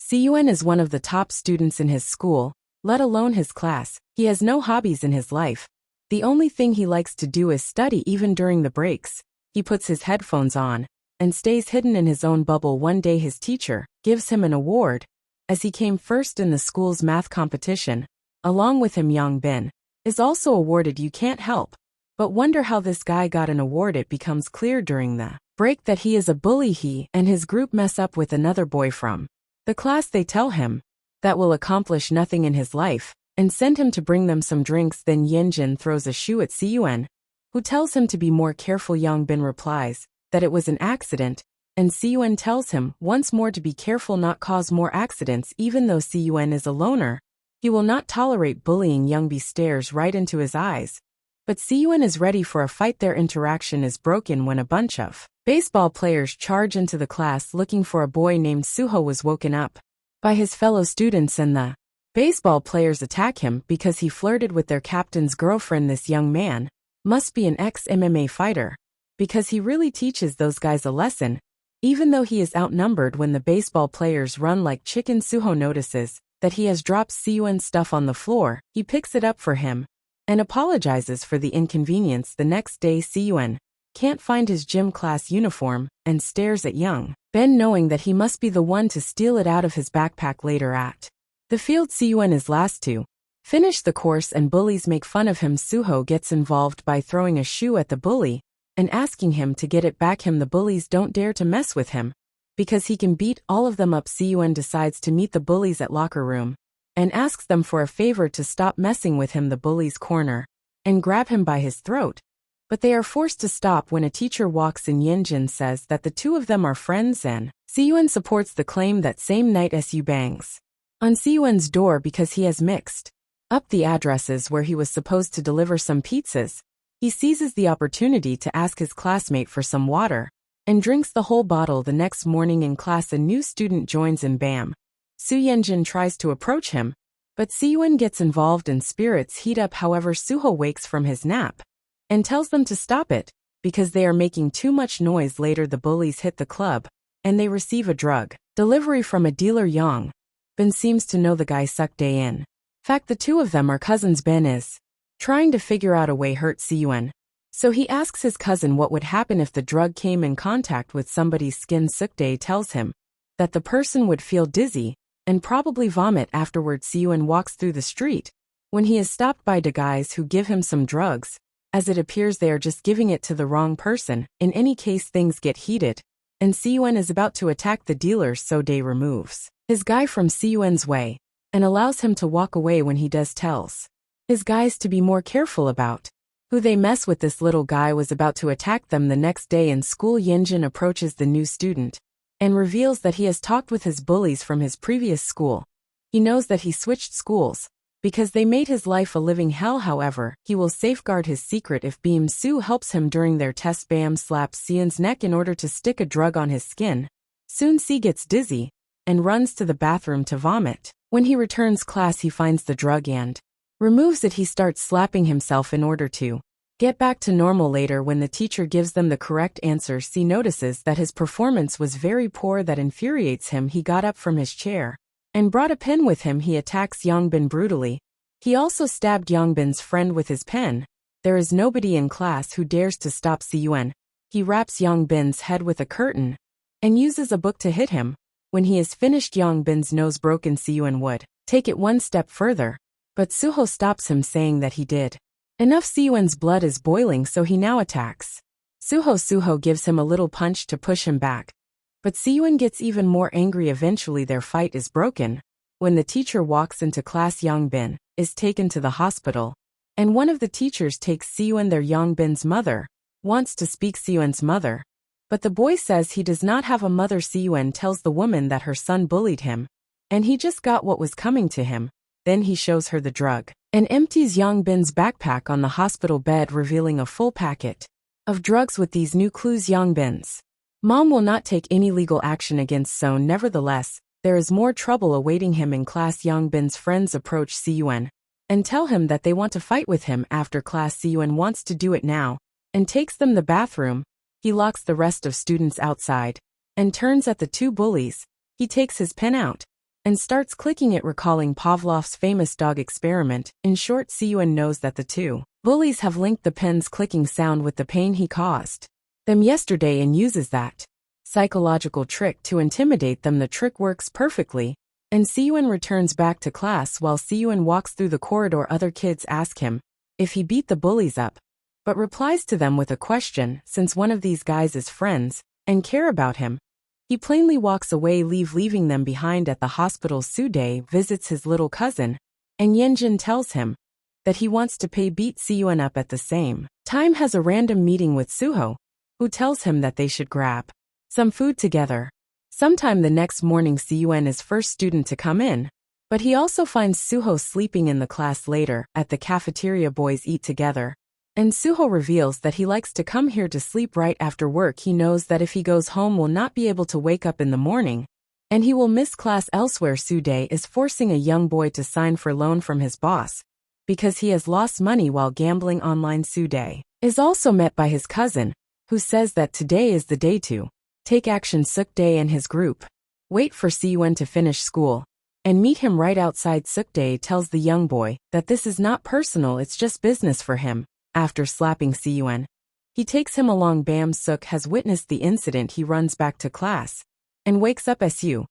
Si-eun is one of the top students in his school, let alone his class. He has no hobbies in his life. The only thing he likes to do is study even during the breaks. He puts his headphones on and stays hidden in his own bubble. One day his teacher gives him an award, as he came first in the school's math competition. Along with him, Young Bin is also awarded. You can't help but wonder how this guy got an award. It becomes clear during the break that he is a bully. He and his group mess up with another boy from the class. They tell him that will accomplish nothing in his life and send him to bring them some drinks. Then Yeonjin throws a shoe at Si-eun, who tells him to be more careful. Young Bin replies that it was an accident, and Si-eun tells him once more to be careful, not cause more accidents. Even though Si-eun is a loner, he will not tolerate bullying. Young Bin stares right into his eyes, but Si-eun is ready for a fight. Their interaction is broken when a bunch of baseball players charge into the class looking for a boy named Suho. Was woken up by his fellow students, and the baseball players attack him because he flirted with their captain's girlfriend. This young man must be an ex-MMA fighter, because he really teaches those guys a lesson, even though he is outnumbered. When the baseball players run like chicken, Suho notices that he has dropped Si-eun's stuff on the floor. He picks it up for him and apologizes for the inconvenience. The next day, Si-eun can't find his gym class uniform and stares at Young Bin, knowing that he must be the one to steal it out of his backpack. Later at the field, Si-eun is last to finish the course and bullies make fun of him. Suho gets involved by throwing a shoe at the bully and asking him to get it back. The bullies don't dare to mess with him because he can beat all of them up. Si-eun decides to meet the bullies at locker room and asks them for a favor to stop messing with him. The bullies corner and grab him by his throat, but they are forced to stop when a teacher walks in. Yeonjin says that the two of them are friends, and Si-eun supports the claim. That same night, Su bangs on Si-eun's door because he has mixed up the addresses where he was supposed to deliver some pizzas. He seizes the opportunity to ask his classmate for some water and drinks the whole bottle. The next morning in class, a new student joins and bam, Yeonjin tries to approach him, but Si-eun gets involved and spirits heat up. However, Suho wakes from his nap and tells them to stop it because they are making too much noise. Later, the bullies hit the club and they receive a drug delivery from a dealer. Young Bin seems to know the guy Suk Day in fact, the two of them are cousins. Ben is trying to figure out a way hurt Si-eun, so he asks his cousin what would happen if the drug came in contact with somebody's skin. Suk Day tells him that the person would feel dizzy and probably vomit afterwards. Si-eun walks through the street when he is stopped by two guys who give him some drugs. As it appears, they are just giving it to the wrong person. In any case, things get heated, and Si-eun is about to attack the dealers, so Day removes his guy from Si-eun's way and allows him to walk away. When he does, tells his guys to be more careful about who they mess with. This little guy was about to attack them. The next day in school, Yeonjin approaches the new student and reveals that he has talked with his bullies from his previous school. He knows that he switched schools because they made his life a living hell. However, he will safeguard his secret if Beam Soo helps him during their test. Bam slaps Si-eun's neck in order to stick a drug on his skin. Soon Si gets dizzy and runs to the bathroom to vomit. When he returns class, he finds the drug and removes it. He starts slapping himself in order to get back to normal. Later, when the teacher gives them the correct answer, Si notices that his performance was very poor. That infuriates him. He got up from his chair and brought a pen with him. He attacks Young Bin brutally. He also stabbed Young Bin's friend with his pen. There is nobody in class who dares to stop Si-eun. He wraps Young Bin's head with a curtain and uses a book to hit him. When he is finished, Young Bin's nose broken. Si-eun would take it one step further, but Suho stops him, saying that he did enough. Si-eun's blood is boiling, so he now attacks Suho gives him a little punch to push him back, but Si-eun gets even more angry. Eventually, their fight is broken. When the teacher walks into class, Young Bin is taken to the hospital, and one of the teachers takes Si-eun there. Young Bin's mother wants to speak Si-eun's mother, but the boy says he does not have a mother. Si-eun tells the woman that her son bullied him, and he just got what was coming to him. Then he shows her the drug and empties Young Bin's backpack on the hospital bed, revealing a full packet of drugs. With these new clues, Young Bin's mom will not take any legal action against Seon. Nevertheless, there is more trouble awaiting him in class. Young Bin's friends approach Si-eun and tell him that they want to fight with him after class. Si-eun wants to do it now and takes them the bathroom. He locks the rest of students outside and turns at the two bullies. He takes his pen out and starts clicking it, recalling Pavlov's famous dog experiment. In short, Si-eun knows that the two bullies have linked the pen's clicking sound with the pain he caused them yesterday and uses that psychological trick to intimidate them. The trick works perfectly, and Si-eun returns back to class. While Si-eun walks through the corridor, other kids ask him if he beat the bullies up, but replies to them with a question, since one of these guys is friends and care about him. He plainly walks away, leaving them behind at the hospital. Soo-dae visits his little cousin, and Yeon-jin tells him that he wants to beat Si-eun up at the same time. Has a random meeting with Suho, who tells him that they should grab some food together. Sometime the next morning, Si-eun is first student to come in, but he also finds Suho sleeping in the class. Later, at the cafeteria, boys eat together, and Suho reveals that he likes to come here to sleep right after work. He knows that if he goes home will not be able to wake up in the morning, and he will miss class elsewhere. Soo-dae is forcing a young boy to sign for loan from his boss because he has lost money while gambling online. Soo-dae is also met by his cousin, who says that today is the day to take action. Suk-dae and his group wait for Si-eun to finish school and meet him right outside. Suk-dae tells the young boy that this is not personal, it's just business for him. After slapping Si-eun, he takes him along. Suk has witnessed the incident. He runs back to class and wakes up Suho,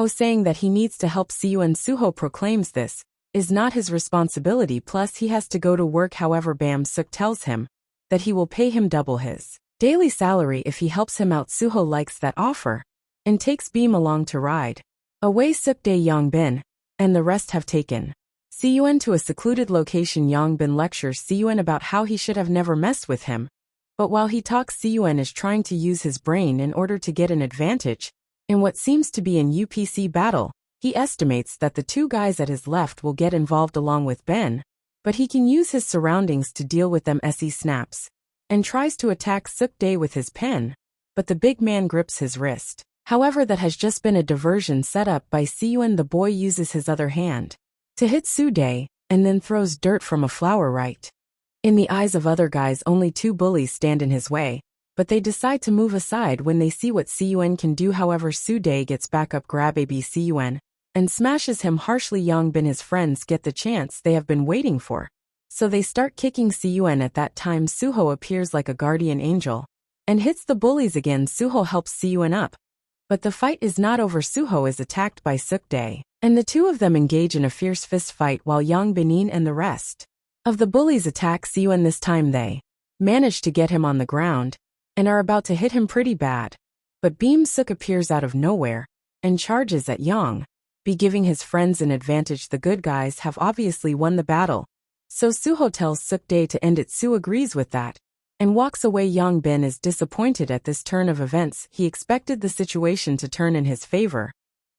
saying that he needs to help Si-eun. Suho proclaims this is not his responsibility, plus he has to go to work. However, Suk tells him that he will pay him double his daily salary if he helps him out. Suho likes that offer and takes Beam along to ride away. Suk-dae, Yongbin, and the rest have taken Si-eun to a secluded location. Yongbin lectures Si-eun about how he should have never messed with him, but while he talks, Si-eun is trying to use his brain in order to get an advantage in what seems to be an UPC battle. He estimates that the two guys at his left will get involved along with Ben, but he can use his surroundings to deal with them. He snaps and tries to attack Suk-dae with his pen, but the big man grips his wrist. However, that has just been a diversion set up by Si-eun. The boy uses his other hand to hit Soo-dae, and then throws dirt from a flower right in the eyes of other guys. Only two bullies stand in his way, but they decide to move aside when they see what Si-eun can do. However, Soo-dae gets back up, grab Si-eun, and smashes him harshly. Yongbin, his friends, get the chance they have been waiting for, so they start kicking Si-eun. At that time, Suho appears like a guardian angel and hits the bullies again. Suho helps Si-eun up, but the fight is not over. Suho is attacked by Suk-dae, and the two of them engage in a fierce fist fight while Yongbin and the rest of the bullies attack Si-eun. This time they manage to get him on the ground and are about to hit him pretty bad, but Suk appears out of nowhere and charges at Yong, giving his friends an advantage. The good guys have obviously won the battle, so Suho tells Suk-dae to end it. Su agrees with that and walks away. Yongbin is disappointed at this turn of events. He expected the situation to turn in his favor,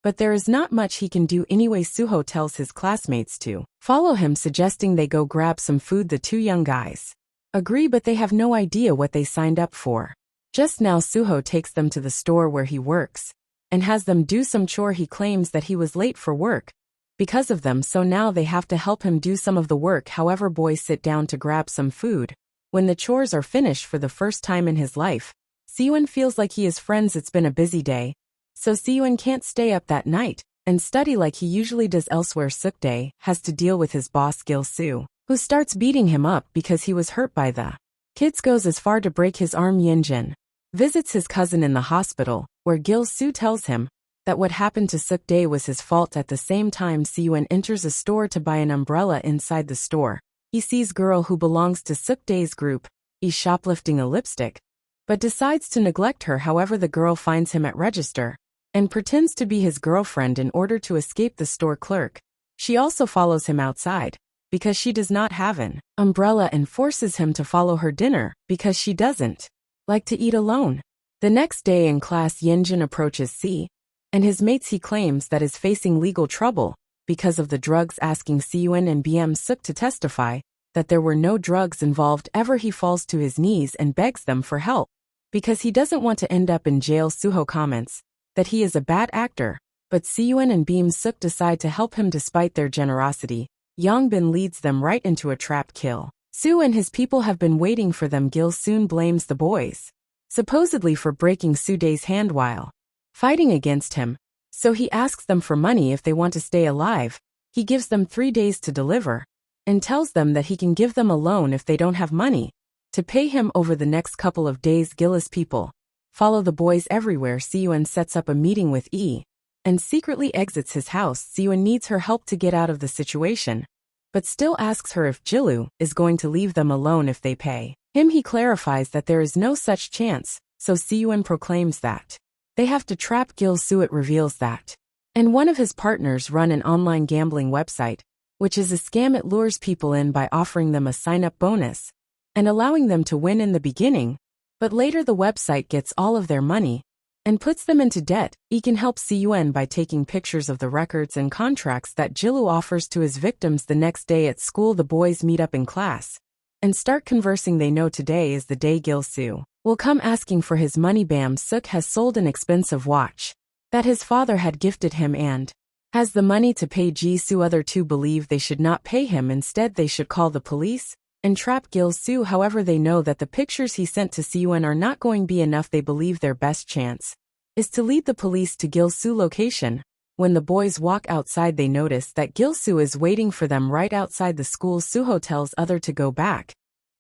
but there is not much he can do anyway. Suho tells his classmates to follow him, suggesting they go grab some food. The two young guys agree, but they have no idea what they signed up for. Just now, Suho takes them to the store where he works and has them do some chore. He claims that he was late for work because of them, so now they have to help him do some of the work. However, boys sit down to grab some food. When the chores are finished, for the first time in his life, Si-eun feels like he is friends. It's been a busy day, so Si-eun can't stay up that night and study like he usually does elsewhere. Suk-dae has to deal with his boss Gil-soo, who starts beating him up because he was hurt by the kids. Goes as far to break his arm. Yeon-jin visits his cousin in the hospital, where Gil-soo tells him that what happened to Suk-dae was his fault. At the same time, Si-eun enters a store to buy an umbrella. Inside the store, he sees girl who belongs to Suk-dae's group is shoplifting a lipstick, but decides to neglect her. However, the girl finds him at register and pretends to be his girlfriend in order to escape the store clerk. She also follows him outside because she does not have an umbrella and forces him to follow her dinner because she doesn't like to eat alone. The next day in class, Yeon-jin approaches Si and his mates. He claims that is facing legal trouble because of the drugs, asking Si-eun and Suk to testify that there were no drugs involved ever. He falls to his knees and begs them for help because he doesn't want to end up in jail. Suho comments that he is a bad actor, but Si-eun and Suk decide to help him despite their generosity. Yongbin leads them right into a trap kill. Su and his people have been waiting for them. Gil soon blames the boys, supposedly for breaking Soo-dae's hand while fighting against him, So he asks them for money if they want to stay alive. He gives them 3 days to deliver, and tells them that he can give them a loan if they don't have money to pay him over the next couple of days. Gil's people follow the boys everywhere. Si-eun sets up a meeting with E and secretly exits his house. Si-eun needs her help to get out of the situation, but still asks her if Jilu is going to leave them alone if they pay him. He clarifies that there is no such chance, so Si-eun proclaims that they have to trap Gil-soo. It reveals that and one of his partners run an online gambling website, which is a scam. It lures people in by offering them a sign-up bonus and allowing them to win in the beginning, but later the website gets all of their money and puts them into debt. He can help Si-eun by taking pictures of the records and contracts that Jilu offers to his victims. The next day at school, the boys meet up in class and start conversing. They know today is the day Gil-soo will come asking for his money. Bam-suk has sold an expensive watch that his father had gifted him and has the money to pay Ji-soo. Other two believe they should not pay him. Instead, they should call the police and trap Gil-soo. However, they know that the pictures he sent to Si-eun are not going to be enough. They believe their best chance is to lead the police to Gil-soo location. When the boys walk outside, they notice that Gil-soo is waiting for them right outside the school. Suho tells other to go back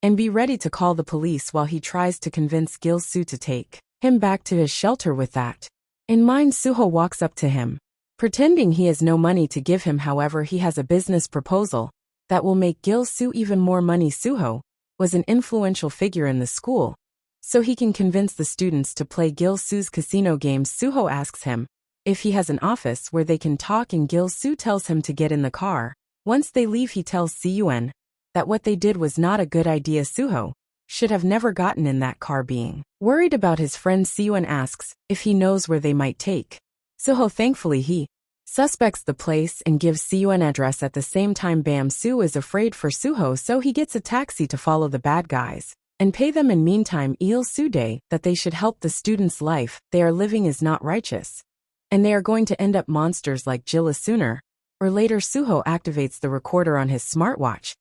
and be ready to call the police while he tries to convince Gil-soo to take him back to his shelter. With that in mind, Suho walks up to him, pretending he has no money to give him. However, he has a business proposal that will make Gil-soo even more money. Suho was an influential figure in the school, so he can convince the students to play Gil-soo's casino games. Suho asks him if he has an office where they can talk, and Gil-soo tells him to get in the car. Once they leave, he tells Si-eun that what they did was not a good idea. Suho should have never gotten in that car. Being worried about his friends, Si-eun asks if he knows where they might take Suho. Thankfully, he suspects the place and gives Si-eun address. At the same time, Bam-soo is afraid for Suho, so he gets a taxi to follow the bad guys and pay them. In meantime, Il-soo day that they should help the students' life they are living is not righteous, and they are going to end up monsters like Jilla sooner or later. Suho activates the recorder on his smartwatch,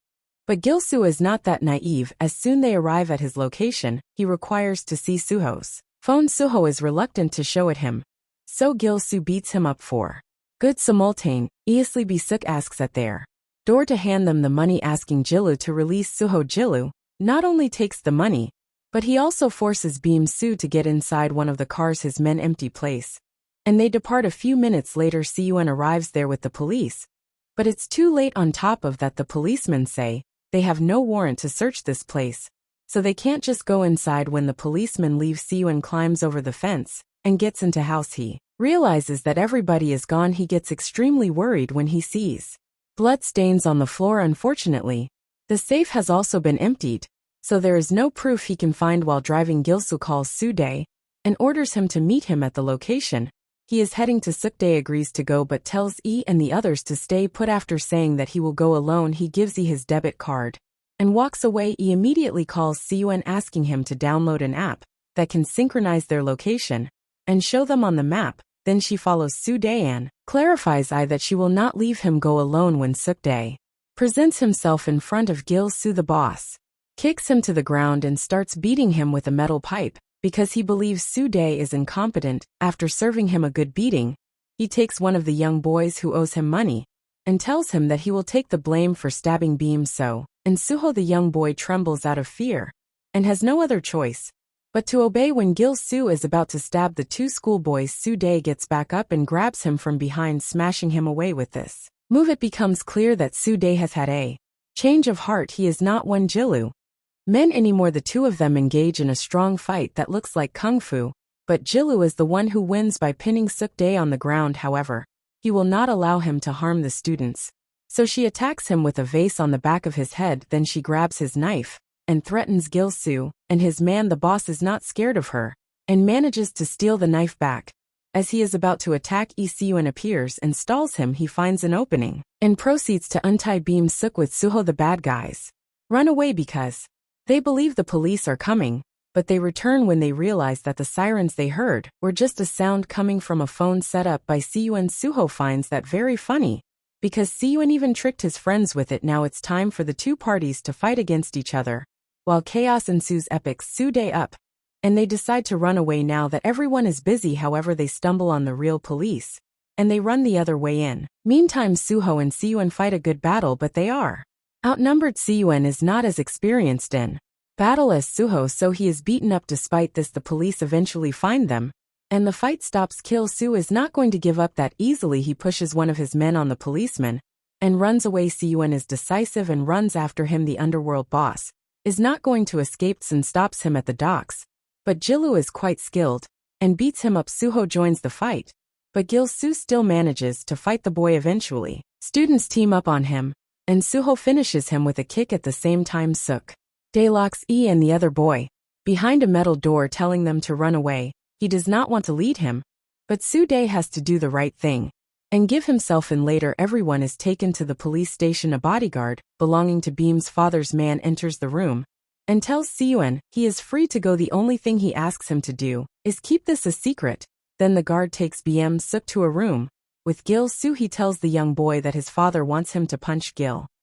but Gil-soo is not that naive. As soon they arrive at his location, he requires to see Suho's phone. Suho is reluctant to show it him, so Gil-soo beats him up for good. Simultane, Yeon Si-eun asks at their door to hand them the money, asking Jilu to release Suho. Jilu not only takes the money, but he also forces Beam-soo to get inside one of the cars. His men empty place, and they depart. A few minutes later, Si-eun arrives there with the police, but it's too late. On top of that, the policemen say they have no warrant to search this place, so they can't just go inside. When the policemen leave, Si-eun climbs over the fence and gets into house. He realizes that everybody is gone. He gets extremely worried when he sees blood stains on the floor. Unfortunately, the safe has also been emptied, so there is no proof he can find. While driving, Gil-soo calls Soo-dae and orders him to meet him at the location. He is heading to Suk-dae, agrees to go, but tells E and the others to stay put. After saying that he will go alone, he gives E his debit card and walks away. E immediately calls Si-eun, asking him to download an app that can synchronize their location and show them on the map. Then she follows Soo-dae and clarifies I that she will not leave him go alone. When Suk-dae presents himself in front of Gil-soo, the boss kicks him to the ground and starts beating him with a metal pipe because he believes Soo-dae is incompetent. After serving him a good beating, he takes one of the young boys who owes him money and tells him that he will take the blame for stabbing Beam-soo. And Suho, the young boy, trembles out of fear and has no other choice but to obey. When Gil-soo is about to stab the two schoolboys, Soo-dae gets back up and grabs him from behind, smashing him away. With this move, it becomes clear that Soo-dae has had a change of heart. He is not one Jilu men anymore. The two of them engage in a strong fight that looks like kung fu, but Jilu is the one who wins by pinning Suk-dae on the ground. However, he will not allow him to harm the students, so she attacks him with a vase on the back of his head. Then she grabs his knife and threatens Gil-soo and his man. The boss is not scared of her and manages to steal the knife back. As he is about to attack, Si-eun appears and stalls him. He finds an opening and proceeds to untie Beam-soo with Suho. The bad guys run away because they believe the police are coming, but they return when they realize that the sirens they heard were just a sound coming from a phone set up by Si-eun. Suho finds that very funny because Si-eun even tricked his friends with it. Now it's time for the two parties to fight against each other. While chaos ensues, Epic Soo-dae up, and they decide to run away now that everyone is busy. However, they stumble on the real police and they run the other way in. Meantime, Suho and Si-eun fight a good battle, but they are outnumbered. Si-eun is not as experienced in battle as Suho, so he is beaten up. Despite this, the police eventually find them, and the fight stops. Su is not going to give up that easily. He pushes one of his men on the policeman and runs away. Si-eun is decisive and runs after him. The underworld boss is not going to escape and stops him at the docks, but Jilu is quite skilled and beats him up. Suho joins the fight, but Su still manages to fight the boy. Eventually, students team up on him, and Suho finishes him with a kick. At the same time, Suk Dae locks and the other boy behind a metal door, telling them to run away. He does not want to lead him, but Su Dae has to do the right thing and give himself in. Later, everyone is taken to the police station. A bodyguard belonging to Beam's father's man enters the room and tells Si-eun he is free to go. The only thing he asks him to do is keep this a secret. Then the guard takes Beam Suk to a room with Su. He tells the young boy that his father wants him to punch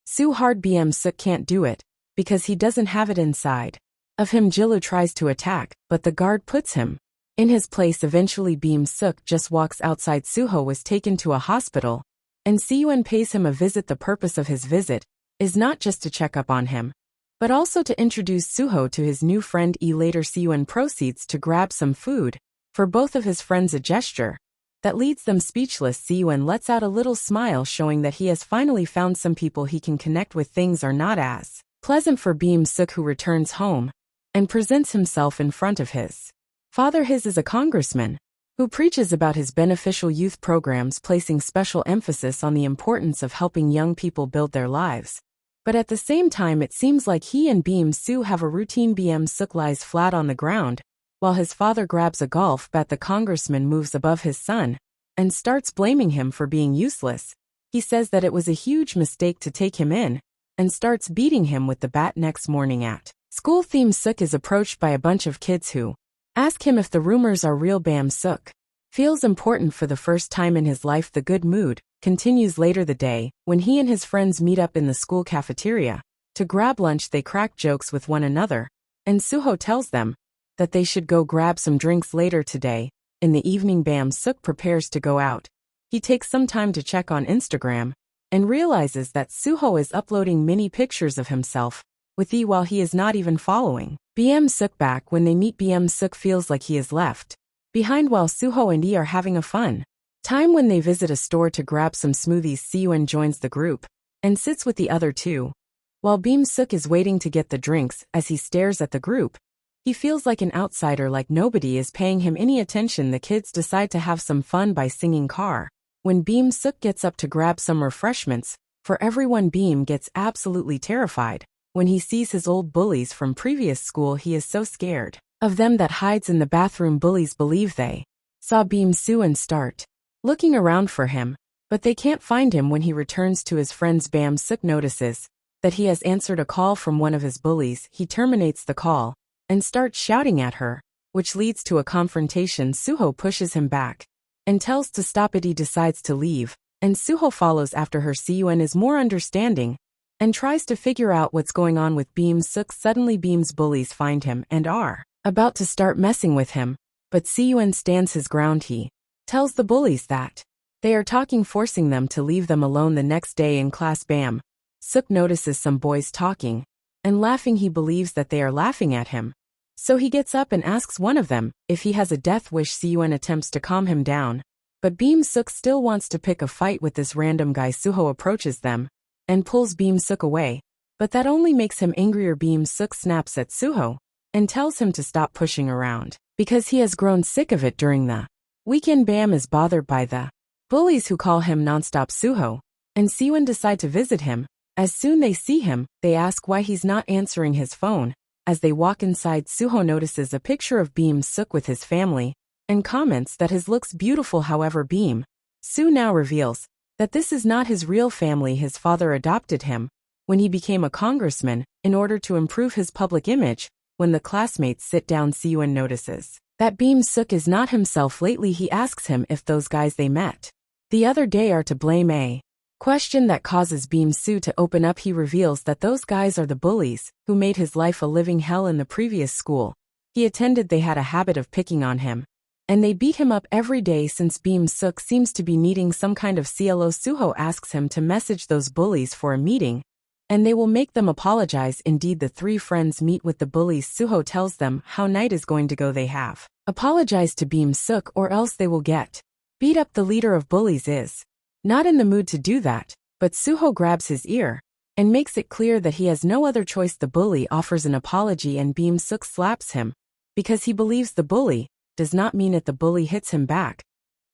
Su hard. Beam Suk can't do it because he doesn't have it inside of him. Jilu tries to attack, but the guard puts him in his place. Eventually, Beam Suk just walks outside. Suho was taken to a hospital, and Si-eun pays him a visit. The purpose of his visit is not just to check up on him, but also to introduce Suho to his new friend Later, Si-eun proceeds to grab some food for both of his friends, a gesture that leaves them speechless. Si-eun lets out a little smile, showing that he has finally found some people he can connect with. Things are not as pleasant for Beam Suk, who returns home and presents himself in front of his father. His is a congressman who preaches about his beneficial youth programs, placing special emphasis on the importance of helping young people build their lives. But at the same time, it seems like he and Beam Su have a routine. Beam Suk lies flat on the ground while his father grabs a golf bat. The congressman moves above his son and starts blaming him for being useless. He says that it was a huge mistake to take him in and starts beating him with the bat. Next morning at school, Suk is approached by a bunch of kids who ask him if the rumors are real. Beam Suk feels important for the first time in his life. The good mood continues later the day when he and his friends meet up in the school cafeteria to grab lunch. They crack jokes with one another, and Suho tells them that they should go grab some drinks later today. In the evening, Beam Suk prepares to go out. He takes some time to check on Instagram and realizes that Suho is uploading many pictures of himself with while he is not even following Beam Suk back. When they meet, Beam Suk feels like he is left behind while Suho and are having a fun time. When they visit a store to grab some smoothies, Si-eun joins the group and sits with the other two while Beam Suk is waiting to get the drinks. As he stares at the group, he feels like an outsider, like nobody is paying him any attention. The kids decide to have some fun by singing Car. When Beam Suk gets up to grab some refreshments for everyone, Beam gets absolutely terrified when he sees his old bullies from previous school. He is so scared of them that hides in the bathroom. Bullies believe they saw Beam Su and start looking around for him, but they can't find him. When he returns to his friends, Beam Suk notices that he has answered a call from one of his bullies. He terminates the call and starts shouting at her, which leads to a confrontation. Suho pushes him back and tells to stop it. He decides to leave, and Suho follows after her. Si-eun is more understanding and tries to figure out what's going on with Beam Suk. Suddenly, Beam's bullies find him and are about to start messing with him, but Si-eun stands his ground. He tells the bullies that they are talking, forcing them to leave them alone. The next day in class, Beam Suk notices some boys talking and laughing. He believes that they are laughing at him, so he gets up and asks one of them if he has a death wish. Si-eun attempts to calm him down, but Beam Suk still wants to pick a fight with this random guy. Suho approaches them and pulls Beam Suk away, but that only makes him angrier. Beam Suk snaps at Suho and tells him to stop pushing around because he has grown sick of it. During the weekend, Bam is bothered by the bullies who call him nonstop. Suho and Si-eun decide to visit him. As soon they see him, they ask why he's not answering his phone. As they walk inside, Suho notices a picture of Beam Suk with his family and comments that his looks beautiful. However, Beam Su now reveals that this is not his real family. His father adopted him when he became a congressman in order to improve his public image. When the classmates sit down, Si-eun notices that Beam Suk is not himself. Lately, he asks him if those guys they met the other day are to blame. A question that causes Beam Su to open up. He reveals that those guys are the bullies who made his life a living hell in the previous school he attended. They had a habit of picking on him And they beat him up every day since Beam Suk seems to be needing some kind of CLO. Suho asks him to message those bullies for a meeting, and they will make them apologize. Indeed, the three friends meet with the bullies. Suho tells them how night is going to go. They have apologized to Beam Suk or else they will get beat up. The leader of bullies is not in the mood to do that, but Suho grabs his ear and makes it clear that he has no other choice. The bully offers an apology and Beam Suk slaps him because he believes the bully does not mean it. The bully hits him back,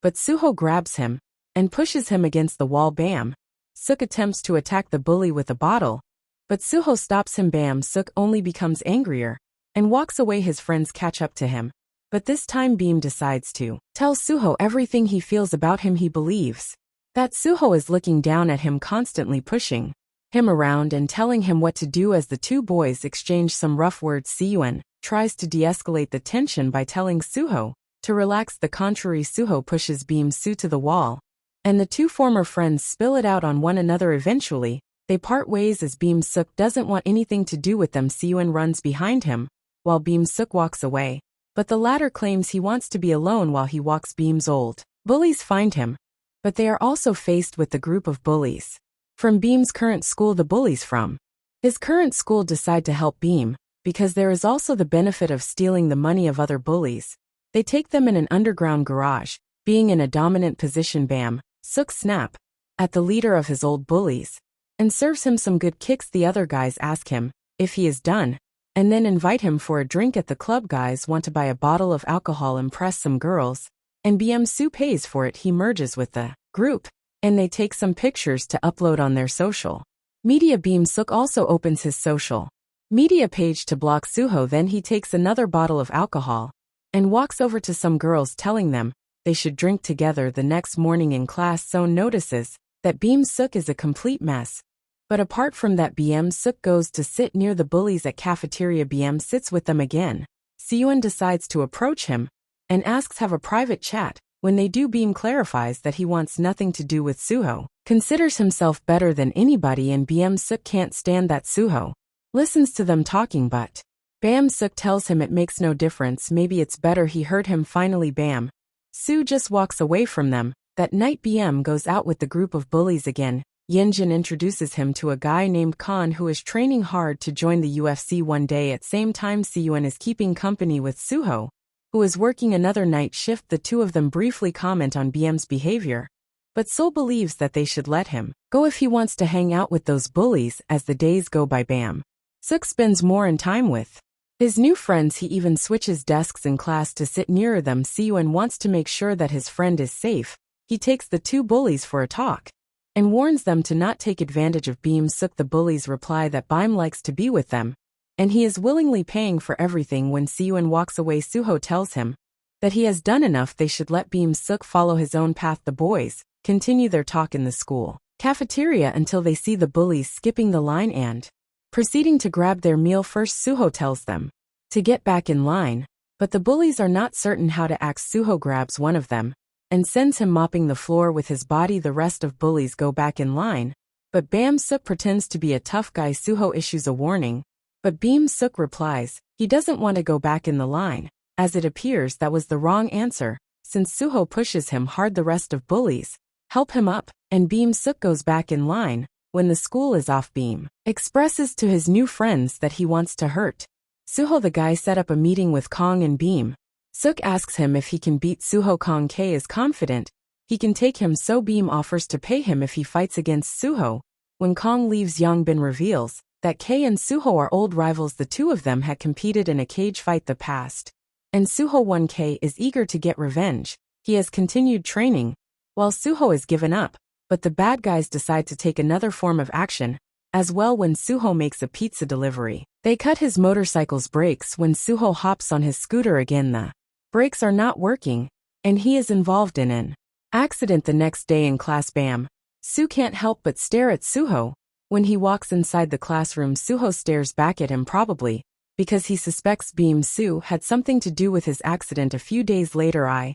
but Suho grabs him and pushes him against the wall. Bam Suk attempts to attack the bully with a bottle, but Suho stops him. Bam Suk only becomes angrier and walks away. His friends catch up to him, but this time Beam decides to tell Suho everything he feels about him. He believes that Suho is looking down at him, constantly pushing him around and telling him what to do. As the two boys exchange some rough words, Si-eun tries to de-escalate the tension by telling Suho to relax. The contrary, Suho pushes Beam Suk to the wall, and the two former friends spill it out on one another. Eventually, they part ways as Beam Suk doesn't want anything to do with them. Si-eun runs behind him while Beam Suk walks away, but the latter claims he wants to be alone while he walks. Beam's old bullies find him, but they are also faced with the group of bullies from Beam's current school. The bullies from his current school decide to help Beam because there is also the benefit of stealing the money of other bullies. They take them in an underground garage. Being in a dominant position, Bam Suk snap at the leader of his old bullies and serves him some good kicks. The other guys ask him if he is done and then invite him for a drink at the club. Guys want to buy a bottle of alcohol, impress some girls, and Beam Suk pays for it. He merges with the group and they take some pictures to upload on their social media. Beam Suk also opens his social media page to block Suho. Then he takes another bottle of alcohol and walks over to some girls, telling them they should drink together. The next morning in class, Seon notices that Beam Suk is a complete mess. But apart from that, Beam Suk goes to sit near the bullies at cafeteria. Beam sits with them again. Si-eun decides to approach him and asks have a private chat. When they do, Beam clarifies that he wants nothing to do with Suho, considers himself better than anybody, and Beam Suk can't stand that. Suho listens to them talking, but Bam Suk tells him it makes no difference. Maybe it's better he heard him. Finally, Bam Suk just walks away from them. That night, Bm goes out with the group of bullies again. Yeonjin introduces him to a guy named Khan who is training hard to join the UFC one day. At same time, Si-eun is keeping company with Suho, who is working another night shift. The two of them briefly comment on Bm's behavior, but Sol believes that they should let him go if he wants to hang out with those bullies. As the days go by, Bam Suk spends more in time with his new friends. He even switches desks in class to sit nearer them. Si-eun wants to make sure that his friend is safe. He takes the two bullies for a talk and warns them to not take advantage of Beam Suk. The bullies reply that Bim likes to be with them, and he is willingly paying for everything. When Si-eun walks away, Suho tells him that he has done enough. They should let Beam Suk follow his own path. The boys continue their talk in the school cafeteria until they see the bullies skipping the line and proceeding to grab their meal first. Suho tells them to get back in line, but the bullies are not certain how to act. Suho grabs one of them and sends him mopping the floor with his body. The rest of bullies go back in line, but Bam Suk pretends to be a tough guy. Suho issues a warning, but Beam Suk replies he doesn't want to go back in the line, as it appears that was the wrong answer. Since Suho pushes him hard, the rest of bullies help him up, and Beam Suk goes back in line. When the school is off, Beam expresses to his new friends that he wants to hurt Suho. The guy set up a meeting with Kong and Beam Suk asks him if he can beat Suho. Kong K is confident he can take him, so Beam offers to pay him if he fights against Suho. When Kong leaves, Yongbin reveals that K and Suho are old rivals. The two of them had competed in a cage fight the past, and Suho won. K is eager to get revenge. He has continued training, while Suho is given up, but the bad guys decide to take another form of action as well. When Suho makes a pizza delivery, they cut his motorcycle's brakes. When Suho hops on his scooter again, the brakes are not working, and he is involved in an accident. The next day in class, Bam Suk can't help but stare at Suho. When he walks inside the classroom, Suho stares back at him, probably because he suspects Beam Suk had something to do with his accident. A few days later, I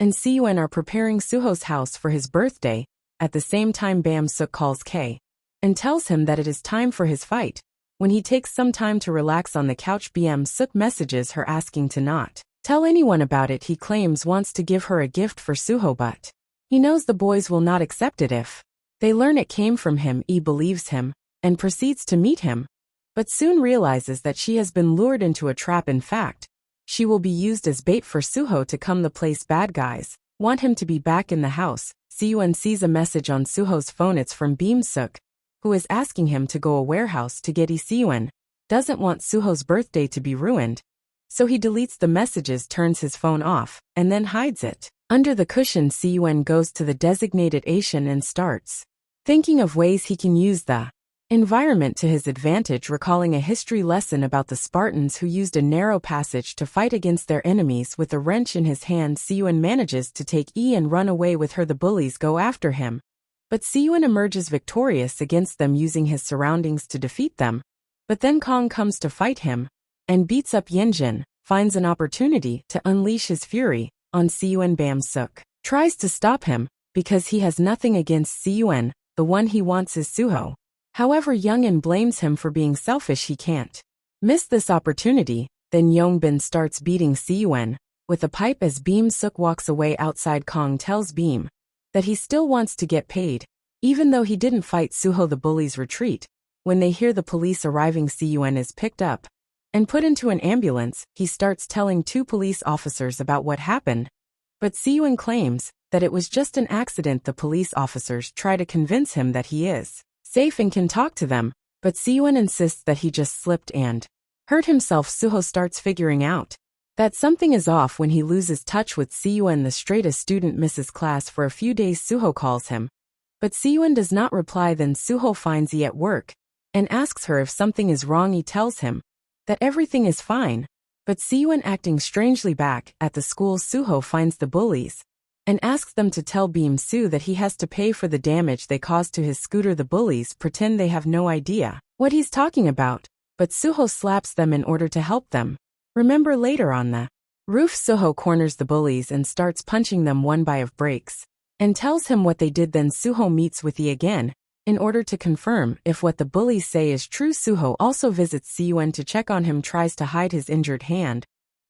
and Si-eun are preparing Suho's house for his birthday. At the same time, Bam Suk calls K and tells him that it is time for his fight. When he takes some time to relax on the couch, Bam Suk messages her asking to not tell anyone about it. He claims wants to give her a gift for Suho, but he knows the boys will not accept it if they learn it came from him. He believes him and proceeds to meet him, but soon realizes that she has been lured into a trap. In fact, she will be used as bait for Suho to come the place bad guys want him to be back in the house. Si-eun sees a message on Suho's phone. It's from Beam Suk, who is asking him to go a warehouse to get. Si-eun doesn't want Suho's birthday to be ruined, so he deletes the messages, turns his phone off, and then hides it under the cushion. Si-eun goes to the designated Asian and starts thinking of ways he can use the environment to his advantage, recalling a history lesson about the Spartans who used a narrow passage to fight against their enemies. With a wrench in his hand, Si-eun manages to take E and run away with her. The bullies go after him, but Si-eun emerges victorious against them using his surroundings to defeat them. But then Kong comes to fight him and beats up Yeonjin, finds an opportunity to unleash his fury on Si-eun. Bam Suk tries to stop him because he has nothing against Si-eun. The one he wants is Suho. However, Youngin blames him for being selfish. He can't miss this opportunity. Then Yongbin starts beating Si-eun with a pipe as Beam Suk walks away. Outside, Kong tells Beam that he still wants to get paid, even though he didn't fight Suho. The bullies retreat when they hear the police arriving. Si-eun is picked up and put into an ambulance. He starts telling two police officers about what happened, but Si-eun claims that it was just an accident. The police officers try to convince him that he is safe and can talk to them, but Si-eun insists that he just slipped and hurt himself. Suho starts figuring out that something is off when he loses touch with Si-eun. The straightest student misses class for a few days. Suho calls him, but Si-eun does not reply. Then Suho finds Yi at work and asks her if something is wrong. He tells him that everything is fine, but Si-eun acting strangely. Back at the school, Suho finds the bullies and asks them to tell Beam Soo that he has to pay for the damage they caused to his scooter. The bullies pretend they have no idea what he's talking about, but Suho slaps them in order to help them. Remember, later on the roof, Suho corners the bullies and starts punching them one by of breaks and tells him what they did. Then Suho meets with Yi again in order to confirm if what the bullies say is true. Suho also visits Si-eun to check on him, tries to hide his injured hand,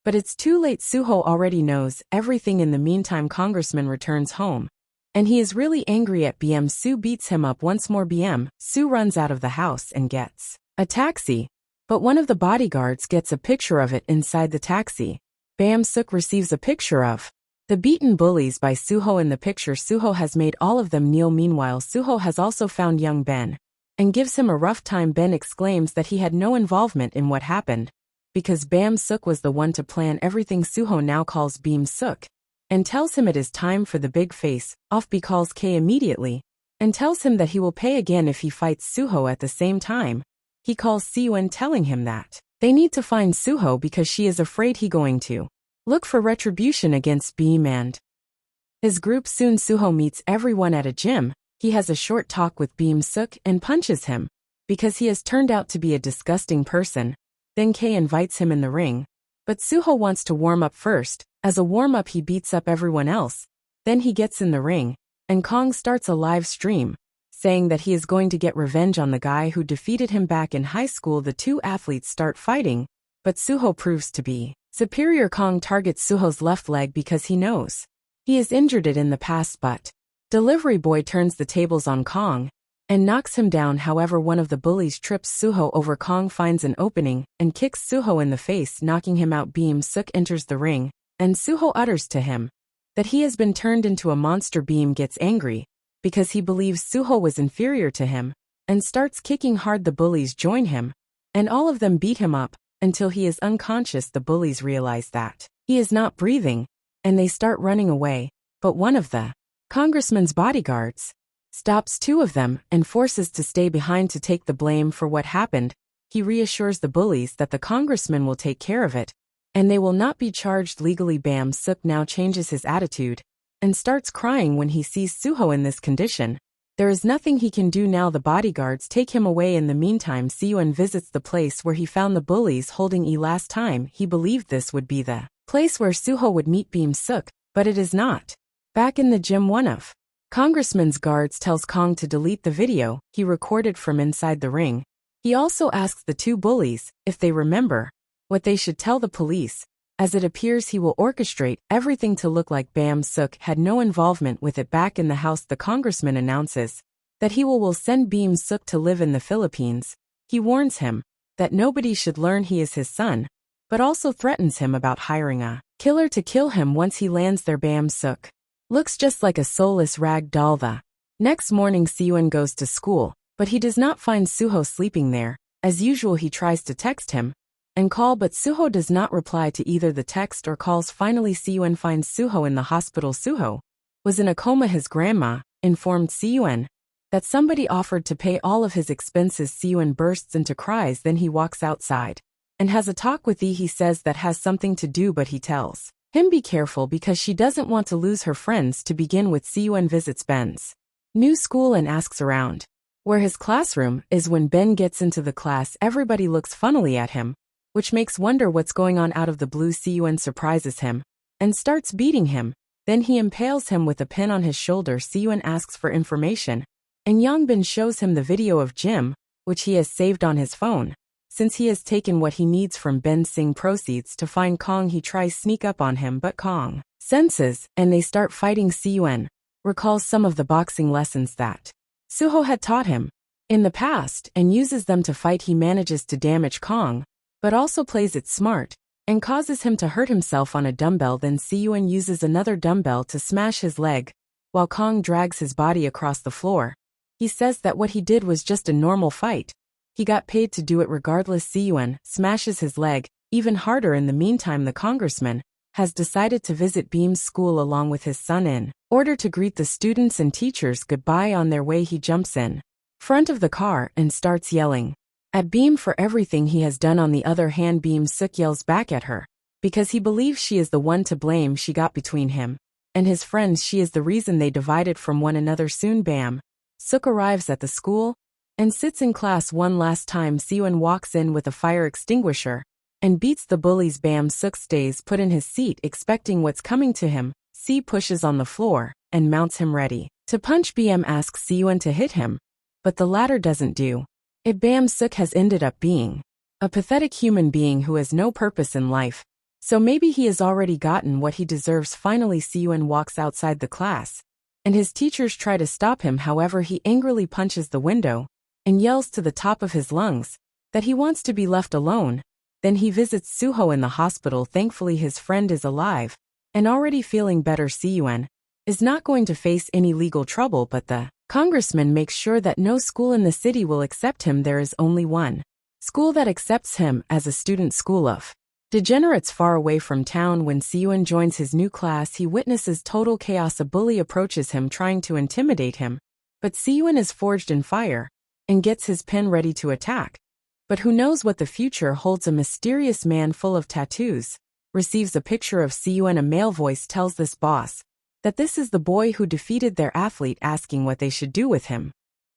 but it's too late. Suho already knows everything. In the meantime, Congressman returns home, and he is really angry at Beam Soo beats him up once more. Beam Soo runs out of the house and gets a taxi, but one of the bodyguards gets a picture of it inside the taxi. Bam Suk receives a picture of the beaten bullies by Suho. In the picture, Suho has made all of them kneel. Meanwhile, Suho has also found young Ben and gives him a rough time. Ben exclaims that he had no involvement in what happened, because Bam Suk was the one to plan everything. Suho now calls Beam Suk and tells him it is time for the big face off. B calls K immediately and tells him that he will pay again if he fights Suho. At the same time, he calls Si-eun, telling him that they need to find Suho because she is afraid he going to look for retribution against Beam and his group. Soon Suho meets everyone at a gym. He has a short talk with Beam Suk and punches him because he has turned out to be a disgusting person. Then K invites him in the ring, but Suho wants to warm up first. As a warm-up, he beats up everyone else. Then he gets in the ring, and Kong starts a live stream, saying that he is going to get revenge on the guy who defeated him back in high school. The two athletes start fighting, but Suho proves to be superior. Kong targets Suho's left leg because he knows he has injured it in the past, but Delivery Boy turns the tables on Kong and knocks him down. However, one of the bullies trips Suho over. Kong finds an opening and kicks Suho in the face, knocking him out. Beam Suk enters the ring, and Suho utters to him that he has been turned into a monster. Beam gets angry because he believes Suho was inferior to him and starts kicking hard. The bullies join him, and all of them beat him up until he is unconscious. The bullies realize that he is not breathing, and they start running away, but one of the congressman's bodyguards stops two of them and forces to stay behind to take the blame for what happened. He reassures the bullies that the congressman will take care of it, and they will not be charged legally. Bam Suk now changes his attitude and starts crying when he sees Suho in this condition. There is nothing he can do now. The bodyguards take him away. In the meantime, Si-eun visits the place where he found the bullies holding E. Last time, he believed this would be the place where Suho would meet Beam Suk, but it is not. Back in the gym, one of Congressman's guards tells Kong to delete the video he recorded from inside the ring. He also asks the two bullies if they remember what they should tell the police, as it appears he will orchestrate everything to look like Bam Suk had no involvement with it. Back in the house, the congressman announces that he will send Bam Suk to live in the Philippines. He warns him that nobody should learn he is his son, but also threatens him about hiring a killer to kill him once he lands there. Bam Suk looks just like a soulless rag doll. The next morning, Si-eun goes to school, but he does not find Suho sleeping there. As usual, he tries to text him and call, but Suho does not reply to either the text or calls. Finally, Si-eun finds Suho in the hospital. Suho was in a coma. His grandma informed Si-eun that somebody offered to pay all of his expenses. Si-eun bursts into cries. Then he walks outside and has a talk with Yi. He says that has something to do, but he tells him be careful because she doesn't want to lose her friends. To begin with, Si-eun visits Ben's new school and asks around where his classroom is. When Ben gets into the class, everybody looks funnily at him, which makes wonder what's going on. Out of the blue, Si-eun surprises him and starts beating him. Then he impales him with a pin on his shoulder. Si-eun asks for information, and Yongbin shows him the video of Jim, which he has saved on his phone. Since he has taken what he needs from Ben, Sing proceeds to find Kong. He tries sneak up on him, but Kong senses, and they start fighting. Si-eun recalls some of the boxing lessons that Suho had taught him in the past and uses them to fight. He manages to damage Kong, but also plays it smart and causes him to hurt himself on a dumbbell. Then Si-eun uses another dumbbell to smash his leg, while Kong drags his body across the floor. He says that what he did was just a normal fight. He got paid to do it regardless. Si-eun smashes his leg even harder. In the meantime, the congressman has decided to visit Beam's school along with his son in order to greet the students and teachers goodbye. On their way, he jumps in front of the car and starts yelling at Beam for everything he has done. On the other hand, Beam Suk yells back at her because he believes she is the one to blame. She got between him and his friends. She is the reason they divided from one another. Soon Bam Suk arrives at the school and sits in class one last time. Si-eun walks in with a fire extinguisher and beats the bullies. Bam Suk stays put in his seat, expecting what's coming to him. Si pushes on the floor and mounts him ready to punch. Bam asks Si-eun to hit him, but the latter doesn't do it. Bam Suk has ended up being a pathetic human being who has no purpose in life, so maybe he has already gotten what he deserves. Finally, Si-eun walks outside the class, and his teachers try to stop him. However, he angrily punches the window and yells to the top of his lungs that he wants to be left alone. Then he visits Suho in the hospital. Thankfully, his friend is alive and already feeling better. Si-eun is not going to face any legal trouble, but the congressman makes sure that no school in the city will accept him. There is only one school that accepts him as a student, school of degenerates far away from town. When Si-eun joins his new class, he witnesses total chaos. A bully approaches him trying to intimidate him, but Si-eun is forged in fire and gets his pen ready to attack. But who knows what the future holds? A mysterious man full of tattoos receives a picture of Si-eun. A male voice tells this boss that this is the boy who defeated their athlete, asking what they should do with him.